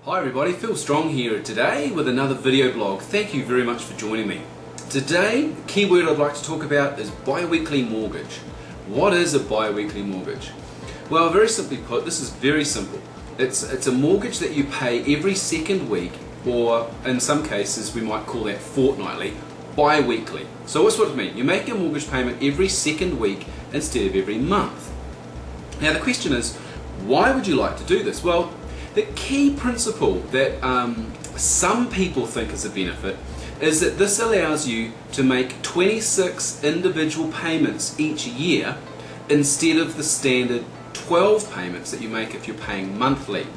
Hi everybody, Phil Strong here today with another video blog. Thank you very much for joining me. Today, the key word I'd like to talk about is bi-weekly mortgage. What is a bi-weekly mortgage? Well, very simply put, this is very simple. It's a mortgage that you pay every second week, or in some cases we might call that fortnightly, bi-weekly. So what's what it mean? You make a mortgage payment every second week instead of every month. Now the question is, why would you like to do this? Well, the key principle that some people think is a benefit is that this allows you to make 26 individual payments each year instead of the standard 12 payments that you make if you're paying monthly.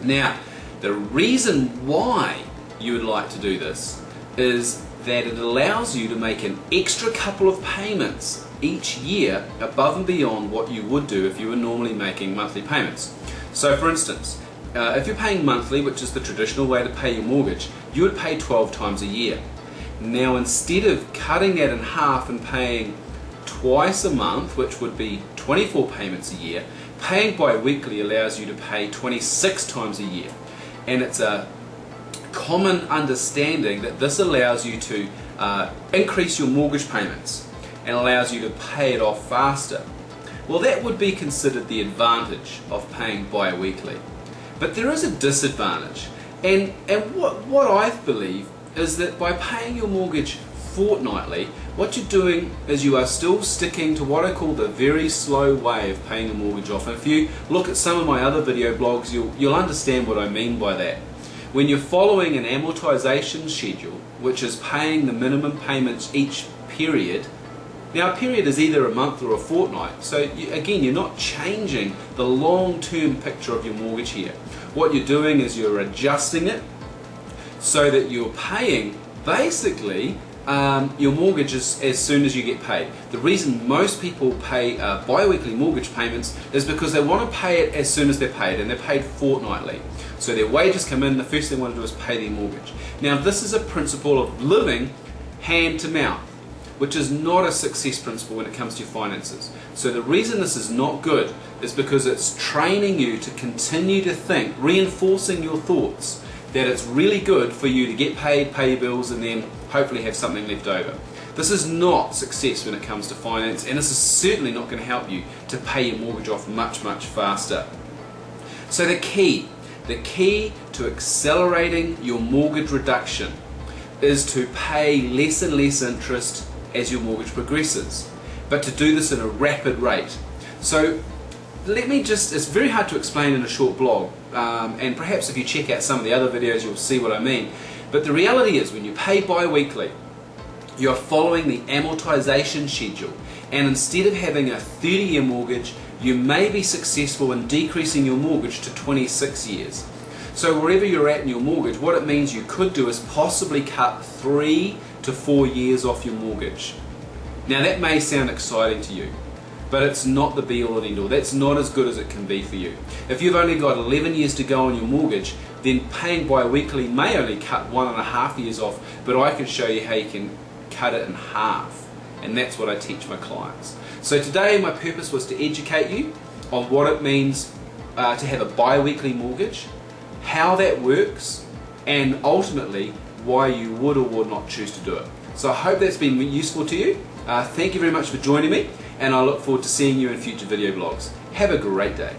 Now, the reason why you would like to do this is that it allows you to make an extra couple of payments each year above and beyond what you would do if you were normally making monthly payments. So for instance, if you're paying monthly, which is the traditional way to pay your mortgage, you would pay 12 times a year. Now instead of cutting that in half and paying twice a month, which would be 24 payments a year, paying bi-weekly allows you to pay 26 times a year. And it's a common understanding that this allows you to increase your mortgage payments and allows you to pay it off faster. Well, that would be considered the advantage of paying bi-weekly. But there is a disadvantage, and what I believe is that by paying your mortgage fortnightly, what you're doing is you are still sticking to what I call the very slow way of paying a mortgage off. And if you look at some of my other video blogs, you'll understand what I mean by that. When you're following an amortization schedule, which is paying the minimum payments each period. Now a period is either a month or a fortnight, so again you're not changing the long-term picture of your mortgage here. What you're doing is you're adjusting it so that you're paying basically your mortgage as soon as you get paid. The reason most people pay bi-weekly mortgage payments is because they want to pay it as soon as they're paid, and they're paid fortnightly. So their wages come in, the first thing they want to do is pay their mortgage. Now this is a principle of living hand to mouth, which is not a success principle when it comes to your finances. So the reason this is not good is because it's training you to continue to think, reinforcing your thoughts, that it's really good for you to get paid, pay your bills, and then hopefully have something left over. This is not success when it comes to finance, and this is certainly not going to help you to pay your mortgage off much faster. So the key to accelerating your mortgage reduction is to pay less and less interest as your mortgage progresses, but to do this at a rapid rate. So it's very hard to explain in a short blog, and perhaps if you check out some of the other videos you'll see what I mean. But the reality is, when you pay bi-weekly, you're following the amortization schedule, and instead of having a 30-year mortgage, you may be successful in decreasing your mortgage to 26 years. So wherever you're at in your mortgage, what it means you could do is possibly cut 3 to 4 years off your mortgage. Now that may sound exciting to you, but it's not the be all and end all. That's not as good as it can be for you. If you've only got 11 years to go on your mortgage, then paying bi-weekly may only cut 1.5 years off, but I can show you how you can cut it in half, and that's what I teach my clients. So today my purpose was to educate you on what it means to have a bi-weekly mortgage, how that works, and ultimately why you would or would not choose to do it. So I hope that's been useful to you. Thank you very much for joining me, and I look forward to seeing you in future video blogs. Have a great day.